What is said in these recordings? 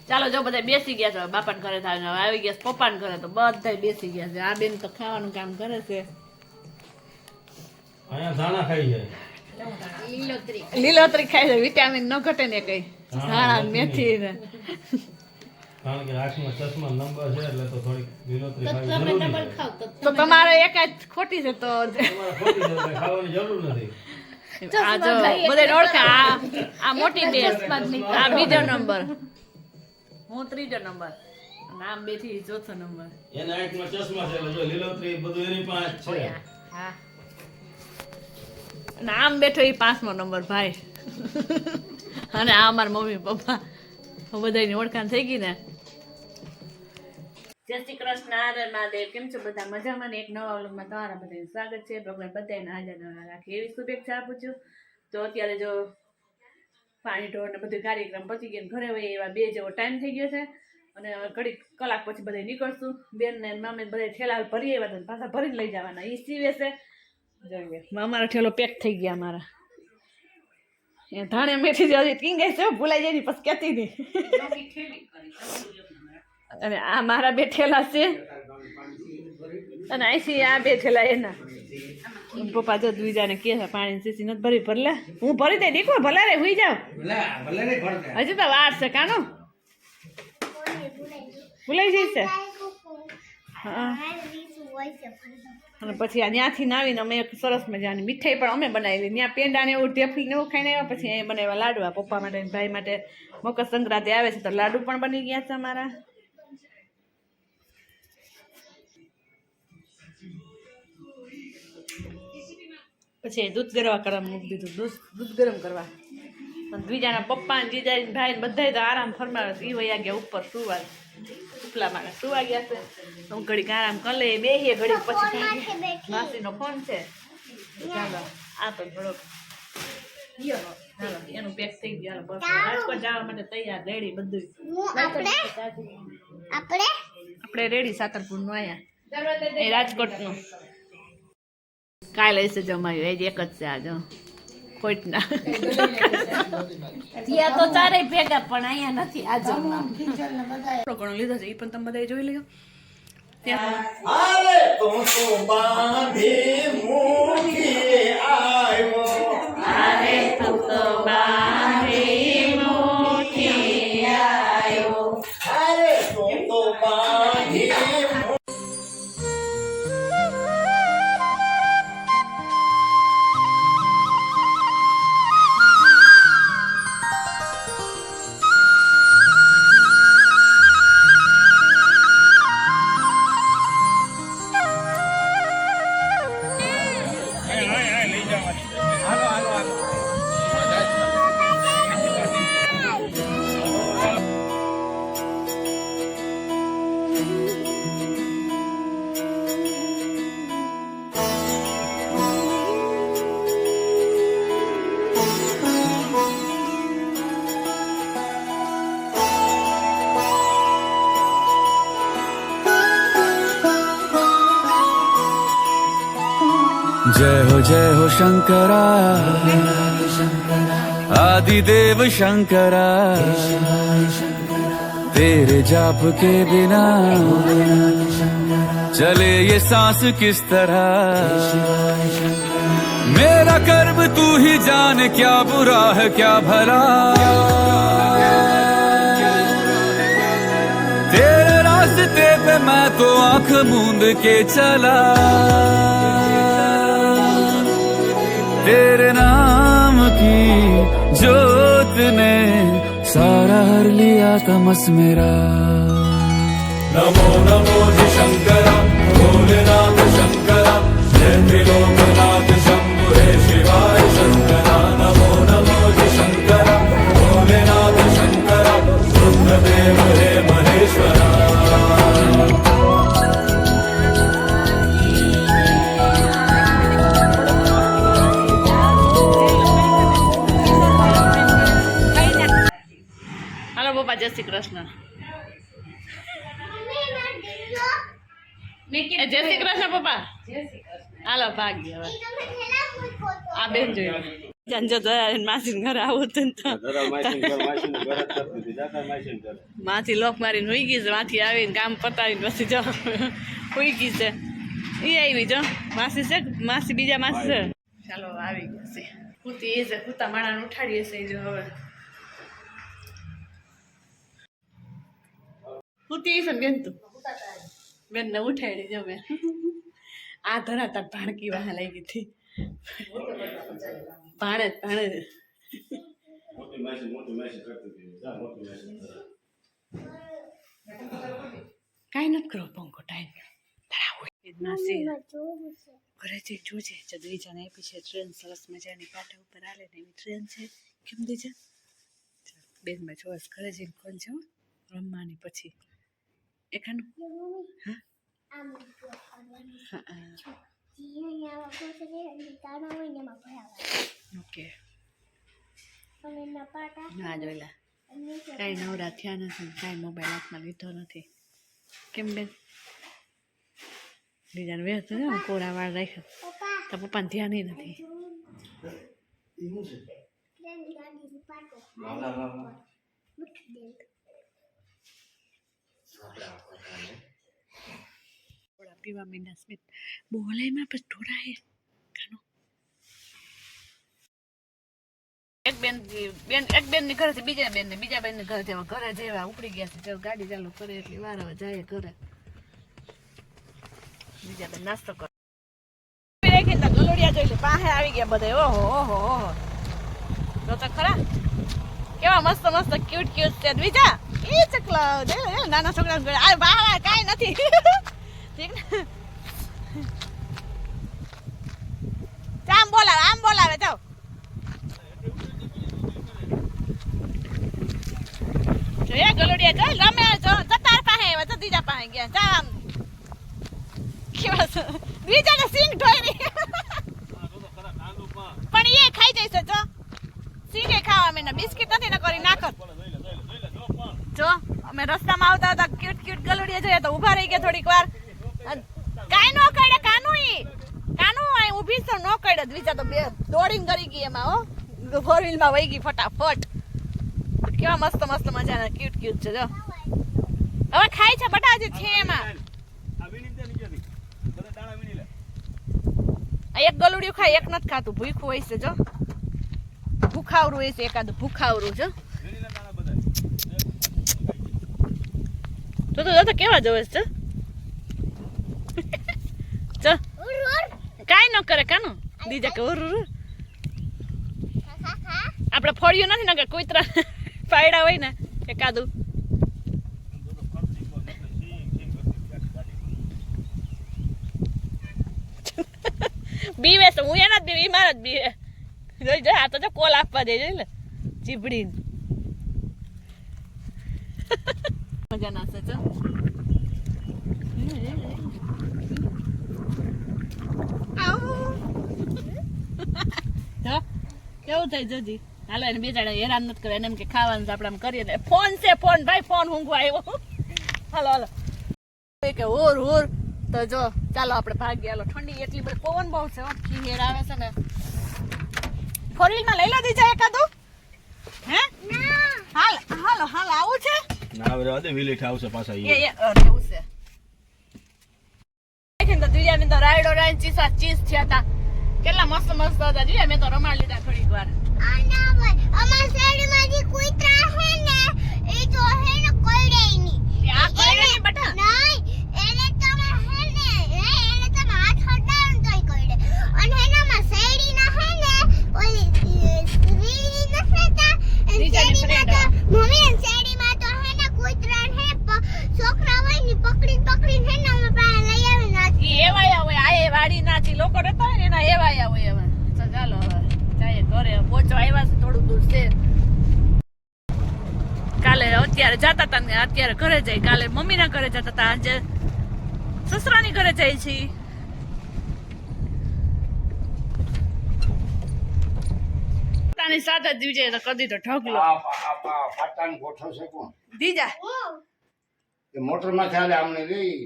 ચાલો જો બધા બેસી ગયા છે બાપાને ઘરે થાય હવે આવી ગયા પપ્પાને ઘરે તો બધા બેસી ગયા છે આ બેન તો ખાવાનું કામ કરે છે અહીંયા ધાણા ખાઈ જાય લીલોતરી ખાય છે વિટામિન ન ઘટે ને કઈ ધાણા મેથી ને કારણ કે આંખમાં ચશ્મા નંબર છે એટલે તો થોડીક લીલોતરી ખાવી જરૂરી છે. તો તમારે એક જ ખોટી છે તો તમારે ખોટી છે એટલે ખાવાની જરૂર નથી. આ જો બધા ઓળખા આ મોટી બેન આ બીજો નંબર હું ત્રીજો નંબર નામ બે થી ચોથો નંબર એના આંખમાં ચશ્મા છે એટલે જો લીલોતરી બધું એની પાસે જ છે. હા નામ બેઠો એ 5મો નંબર ભાઈ અને આ અમારા મમ્મી પપ્પા બધાની ઓળખાણ થઈ ગઈ ને જય શ્રી કૃષ્ણ હરે મહાદેવ કેમ છો બધા મજામાં ને એક નવા વ્લોગમાં તમારા બધાનું સ્વાગત છે ભગવાન બધાને હાજર રાખી એવી શુભેચ્છા આપું છું તો અત્યારે જો પાણી ઢોળ ને બધું કાર્યક્રમ પતી ગયો ઘરે હોય એવા 2 જેવો ટાઈમ થઈ ગયો છે અને હવે ઘડી કલાક પછી બધા નીકળશું બેન ને મામે બધા ઠેલા ભરી આવ્યા હતા પાછા ભરીને લઈ જવાના એ સીવે છે જોઈએ અમારા ઠેલો પેક થઈ ગયા અમારા એ ધાણે મેથી હજી ટીંગાઈ છે ભૂલાઈ જાય ને પછી કહેતી નહીં અને આ મારા 2 ઠેલા છે અને અહીંથી આ 2 ઠેલા એના પપ્પા જો બીજાને કે છે પાણી સીસી નથી ભરી ભરલે હું ભરી દઈ દીકરો ભલે રે હુઈ જાવ હજી તો વાર છે કાનો ભૂલાઈ જઈ છે હા અને પછી આ ત્યાંથી આવીને અમે એક સરસ મજાની મીઠાઈ પણ અમે બનાવી ત્યાં પેંડા ને એવું ટેફલી ને એવું ખાઈને આવ્યા પછી અહીંયા બનાવ્યા લાડવા પપ્પા માટે ભાઈ માટે મકર સંક્રાંતિ આવે છે તો લાડુ પણ બની ગયા છે અમારા પછી દૂધ ગરવા કરવા મૂકી દીધું દૂધ ગરમ કરવા અને બીજાના પપ્પા ને જીજા ભાઈ ને બધા તો આરામ ફરમાવે છે એ વયા ગયા ઉપર સુવા ઉપલા માટે સુવા ગયા છે હું ઘડીક આરામ કરી લઈએ બેહીએ ઘડીક પછી માસીનો ફોન છે ચાલો આ તો થોડોક ચાલો એનું પેક થઈ ગયું બસ રાજકોટ જવા માટે તૈયાર રેડી બધું આપણે રેડી સાતરપુર નું અહીંયા એ રાજકોટ નું કાલે છે જમાયું એ જ એક જ છે આજે કોઈટના ત્યાં તો ચારેય ભેગા પણ અહીંયા નથી આજે ઘણો લીધો છે એ પણ તમે બધા જોઈ લ્યો અરે તું તો બાંધી મૂકી આવ્યો અરે તું તો બાંધી મૂકી આવ્યો અરે તું તો બાંધી जय हो शंकरा आदिदेव शंकरा तेरे जाप के बिना चले ये सांस किस तरह मेरा कर्म तू ही जान क्या बुरा है क्या भला तेरे रास्ते पे मैं तो आंख मूंद के चला तेरे नाम की जोत ने सारा हर लिया तमस मेरा नमो नमो शंकरा भोलेनाथ शंकरा जय त्रिलोकनाथ शंभु हे शिवाय शंकरा नमो नमो शंकरा भोलेनाथ शंकरा रुद्रदेव हे महेश्वरा જય શ્રી કૃષ્ણ જય શ્રી કૃષ્ણ પપ્પા હાલો ભાગી હવે આ બેન જોયું જાનજો દયા માસી ઘરે આવું હતું તો માથી લોક મારીને હોઈ ગઈ છે માથી આવીને કામ પતાવીને પછી જો હોઈ ગઈ છે એ આવી જો માસી છે માસી બીજા માસી છે ચાલો આવી ગયા છે કુતી એ છે કુતા માણાને ઉઠાડીએ છે જો હવે કુતી છે બેન તું બેન ને ઉઠાડી જો મેં આ ધરાતા ભાણકી વાહ લાગી હતી ભાણે કાંઈ નથી કરો પંખો ટાઈમ માસી ઘરે જઈ જોજે જદવી જાણે આપી છે ટ્રેન સરસ મજાની કાંઠા ઉપર હાલે ને એવી ટ્રેન છે કેમ દીજે બેનમાં ચોસ ઘરે જઈને કોણ છે રમવાની પછી એકાનું ઓકે ના જોઈલા કાંઈ નવરા થયા નથી કાંઈ મોબાઈલ હાથમાં લીધો નથી કેમ બેન બીજાને વ્યસ્ત છે ને કોરા વાળ રાખ્યો તો પપ્પાને ધ્યાન નથી થોડા પીવા મીંડા સ્મિત બોલાયમાં પછી ઢોરાય ખાનો એક બેન ની ઘરેથી બીજા બેન ની ઘરે જેવા ઘરે જેવા ઉપડી ગયા છે ગાડી ચાલુ કરે એટલી વાર હવે જાય ઘરે બીજા બેન નાસ્તો કરો ગલોડિયા જોઈ લે પાસે આવી ગયા બધા ઓહો ઓહો ઓહો તો ખરા કેવા મસ્ત મસ્ત ક્યુટ ક્યુટ છે બીજા એ ચકલા નાના છોકરા આ બહાર કાંઈ નથી ઠીક ને આમ બોલાવે જાઓ જોયા ગલોડિયા જોઈ રમે જતાર પાસે આવ્યા તો બીજા પાસે ગયા જામ કેવા બીજાને સિંગ ઢોઈ પણ એ ખાઈ જઈશે જો સિંગે ખાવા મેં બિસ્કિટ નથી ને કરી નાખો જો અમે રસ્તામાં આવતા હતા ક્યુટ ક્યુટ ગલોડિયા જોઈએ તો ઊભા રહી ગયા થોડીક વાર કાઈ નો કડે કાનું આ ઊભી તો નો કડે બીજા તો બે દોડીને કરી ગઈ એમાં હો ફોર વ્હીલ માં વહી ગઈ ફટાફટ કેવા મસ્ત મસ્ત મજાના ક્યુટ ક્યુટ છે જો હવે ખાય છે બટા હજી છે એમાં એક ગલુડિયું ખાય એક નથી ખાતું ભૂખું હોય છે જો ભૂખાવરું હોય છે એકાદું ભૂખાવરું છે તો કેવા જોવે છે જો કાઈ ન કરે કાનું દીજા કે ઉર આપણે ફળ્યું નથી ને કે કુતરા પાયડા હોય ને એકાદું બીવે તો હું એના જ બીવી મારા જ બીવે જોઈ જો આ તો જો કોલ આપવા દે જોઈ લે ચીબડી મજા ના છે જો કેવું થાય જોજી હાલો એને બેચાડા હેરાન નથી કરે એને એમ કે ખાવાનું તો આપણે આમ કરીએ ને ફોન છે ફોન ભાઈ ફોન ઊંઘવા આવ્યો હાલો હાલો કે ઓર તો જો ચાલો આપણે ભાગીએ હાલો ઠંડી એટલી બધી પવન બહુ છે ખીહેર આવે છે ને ફોર વ્હીલ માં લઈ લો દીજા એકાદું હે હાલ આવું છે ના હવે દે વિલેટ આવશે પાછા એ એવું છે દેખીને તો દીજા મેં તો રાઈડો રાઈન ચીઝ થયા હતા કેટલા મસ્ત મસ્ત હતા દીજા મેં તો રમાડી લીધા થોડીક વાર અમાર શેરીમાં જે કૂતરા હે ને એ તો હે ને કોઈડે ની આ કોઈડે ની બટા નહીં એને તમે હે ને એને તમે હાથ હટાવ તોય કોઈડે અને એનામાં શેરી ના હે ને ઓલી રીલી નખતા શેરી માં તો મમ્મી શેરી માં તો હે ને કૂતરા હે છોકરા હોય ને પકડીને હે ને અમે પાસે લઈ આવી નાખી એવાયા હોય આ એ વાડી નાચી લોકો રહેતા હોય ને એના એવાયા હોય હવે ચાલો હવે જાય ઘરે પહોંચો આવ્યા છે થોડું દૂર છે કાલે અત્યારે જતા હતા ને અત્યારે ઘરે જાય કાલે મમ્મીના ઘરે જતા હતા આજે સસરાની ઘરે જાય છે પોતાની સાથે જ દીજે તો કદી તો ઢગલો પાટાનો ગોઠો છે કોણ દીજા એ મોટર માં ચાલે આમને લઈ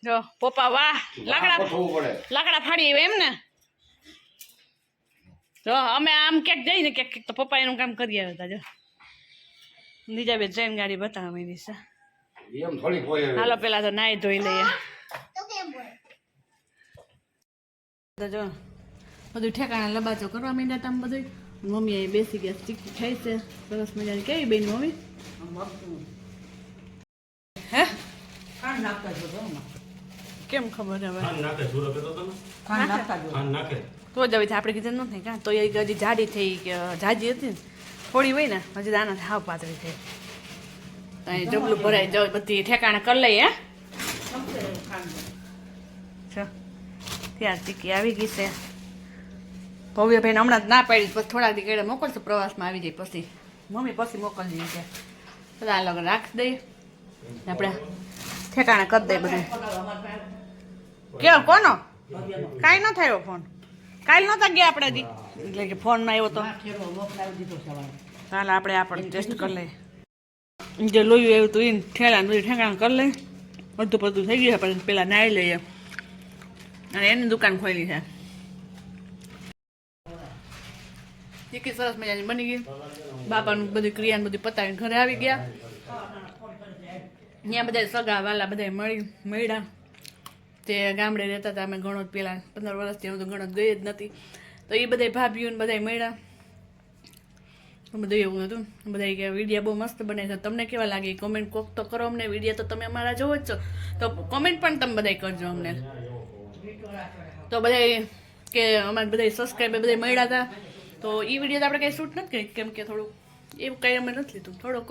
જો પપ્પા વાહ લાકડા ગોઠવવું પડે. લાકડા ફાડી એમ ને જો અમે આમ ક્યાંક જઈને ક્યાંક તો પપ્પા એનું કામ કરી આવ્યા હતા જો નીજાબે ટ્રેન ગાડી બતાવવા માંડી છે એમ થોડી કોઈ હવે. હાલો પેલા તો નાઈ ધોઈ લઈએ તો કેમ બોલે તો જો બધું ઠેકાણા લબાચો કરવા માંડ્યા તમે બધું મમ્મી અહીં બેસી ગયા ચીકી ખાઈ છે સરસ મજાની કેવી બેન મમ્મી હે કેમ ખબર હવે ખાંડ નાખે સુરો કહેતો હતો ને ખાંડ નાખે તો જ હવે આપણે કીધું નથી કાં તો એ હજી જાડી થઈ કે જાજી હતી ને થોડી હોય ને હજી દાના હાવ પાતળી થઈ અહીં ડબલું ભરાઈ જાવ બધી ઠેકાણા કરી લઈએ હે ત્યાં ચીકી આવી ગઈ છે ભવ્યભાઈને હમણાં જ ના પાડી પછી થોડાક દી કેડે મોકલશે પ્રવાસમાં આવી જાય પછી મમ્મી પછી મોકલવી છે બધા આ લોકો રાખી દઈએ આપણે ઠેકાણા કરી દઈએ બધું કેવો કોનો કાંઈ ન થયો ફોન કાલ નહોતા ગયા આપણે હજી એટલે કે ફોનમાં આવ્યો તો હાલ આપણે આપણે ટેસ્ટ કરી લઈએ જે લોહી આવ્યું હતું એને ઠેલા બધું ઠેકાણા કરી લઈએ અડધું પડધું થઈ ગયું પણ પેલા નાહી લઈએ અને એની દુકાન ખોલી છે ચીકી સરસ મજાની બની ગઈ બાપાનું બધી ક્રિયાને બધું પતાવીને ઘરે આવી ગયા ત્યાં બધા સગા વાલા બધા મળ્યા તે ગામડે રહેતા હતા અમે ઘણો પહેલાં 15 વર્ષથી હું તો ઘણો ગઈ જ નથી તો એ બધા ભાભીઓને બધા મળ્યા બધું એવું હતું બધા કે વિડીયો બહુ મસ્ત બને છે તમને કેવા લાગે કોમેન્ટ કોક તો કરો અમને વિડીયો તો તમે અમારા જોવો જ છો તો કોમેન્ટ પણ તમે બધા કરજો અમને તો બધા કે અમારે બધા સબસ્ક્રાઈબર બધા મળ્યા હતા તો એ વિડીયો તો આપણે કંઈ શૂટ નથી કરી કેમ કે થોડુંક એવું કંઈ અમે નથી લીધું થોડુંક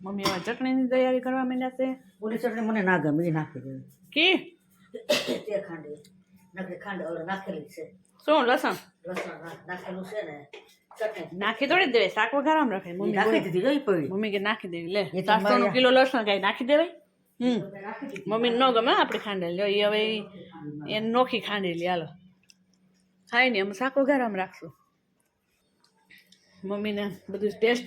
મમ્મી હવે ચટણીની તૈયારી કરવા માંડ્યા છે ઓલી ચટણી મને ના ગમે એ નાખી દે કે તે ખાંડ ઓલે નાખેલી છે શું લસણ લસણ નાખેલું છે ને ચટણી નાખી થોડી દેવાય શાક વઘારામાં રખાય ઈ મમ્મી નાખી બોલે. દીધી જોઈ પડી મમ્મી કે નાખી દેવી લે એ તો 700 કિલો લસણ કાંઈ નાખી દેવાય મમ્મી ન ગમે આપણે ખાંડેલી લ્યો એ હવે એને નોખી ખાંડેલી હાલો ખાઈ ને અમે શાક વઘારામાં રાખશું મમ્મીને બધું ટેસ્ટ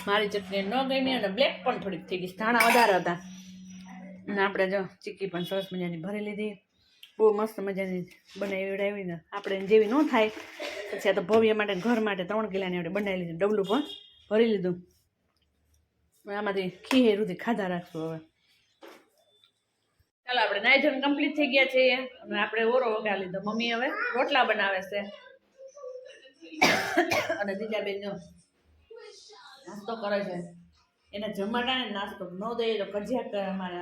મારી ચટણી ન ગમી અને બ્લેક પણ થોડીક થઈ ગઈ ધાણા વધારે હતા અને આપણે જો ચીકી પણ સરસ મજાની ભરી લીધી બહુ મસ્ત મજાની બનાવીને આપણે જેવી ન થાય પછી આ તો ભવ્ય માટે ઘર માટે 3 કિલોની આપણે બનાવી લીધી ડબલું પણ ભરી લીધું આમાંથી ખીહે રૂધી ખાધા રાખશું હવે ચાલો આપણે નાઈ ધોઈને કમ્પ્લીટ થઈ ગયા છે અને આપણે ઓરો વગાડી લીધો મમ્મી હવે રોટલા બનાવે છે અને બીજા બેન જો નાસ્તો કરે છે એને જમવાના ને નાસ્તો ન દઈએ તો કજિયા કરે અમારે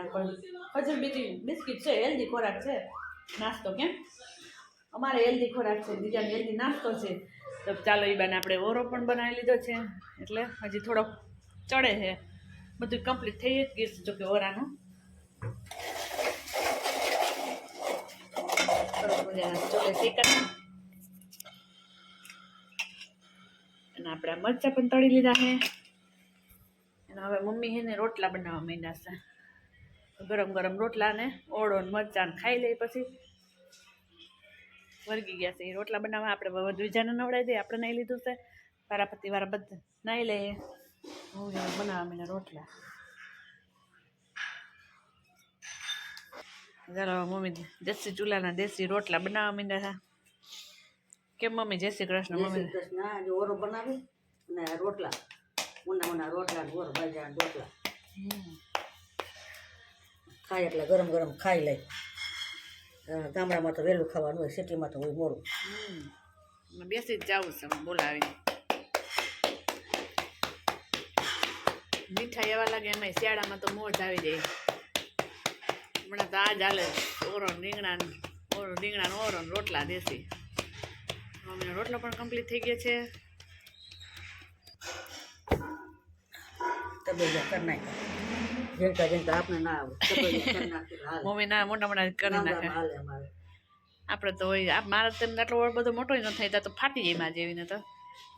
ખજૂર બીજી બિસ્કિટ છે હેલ્ધી ખોરાક છે નાસ્તો કેમ અમારે હેલ્ધી ખોરાક છે બીજાને હેલ્ધી નાસ્તો છે તો ચાલો એ બાને આપણે ઓરો પણ બનાવી લીધો છે એટલે હજી થોડોક ચડે છે બધું કમ્પ્લીટ થઈ જ ગયું છે જોકે ઓરાનું સરસ મજાના ચોલે શેકાના અને આપણે મરચાં પણ તળી લીધા છે અને હવે મમ્મી છે ને રોટલા બનાવવા માંડ્યા છે ગરમ ગરમ રોટલા ને ઓળો ને મરચાં ખાઈ લઈએ પછી વર્ગી ગયા છે એ રોટલા બનાવવા આપણે દ્વિજાને નવડાવી દઈએ આપણે નહીં લીધું છે વારાપતિ વારા બધા નાહી લઈએ હું બનાવવા માંડ્યા રોટલા ચાલો મમ્મી દેશી ચૂલાના દેશી રોટલા બનાવવા માંડ્યા હતા કેમ મમ્મી જય શ્રી કૃષ્ણ મમ્મી કૃષ્ણ ઓરો બનાવી ને રોટલા ઉના રોટલા ગોર ભાજા રોટલા ખાય એટલે ગરમ ગરમ ખાઈ લે ગામડામાં તો વહેલું ખાવાનું હોય સિટીમાં તો હોય મોડું બેસી જ જવું છે બોલાવીને મીઠાઈ એવા લાગે એમાં શિયાળામાં તો મોજ આવી જાય હમણાં તો આ જ હાલે ઓરો રીંગણા ઓરો રોટલા દેશી મમ્મીનો રોટલો પણ કમ્પ્લીટ થઈ ગયો છે તબેલા કરી નાખ્યા જેનકા આપણે ના આવે તબેલા કરી નાખી હાલ મમ્મી ના મોટા મોટા કરી નાખે હાલે અમારે આપણે તો હોય મારા તેમને આટલો બધો મોટો ન થાય ત્યાં તો ફાટી જાય માં જેવીને તો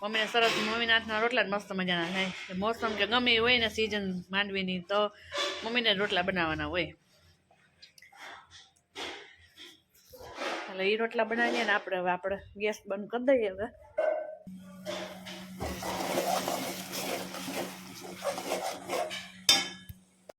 મમ્મીને સરસ મમ્મીના હાથના રોટલા જ મસ્ત મજાના થાય મોસમ કે ગમે એ હોય ને સિઝન માંડવીની તો મમ્મીને રોટલા બનાવવાના હોય એટલે એ રોટલા બનાવીએ ને આપણે ગેસ બંધ કરી દઈએ હવે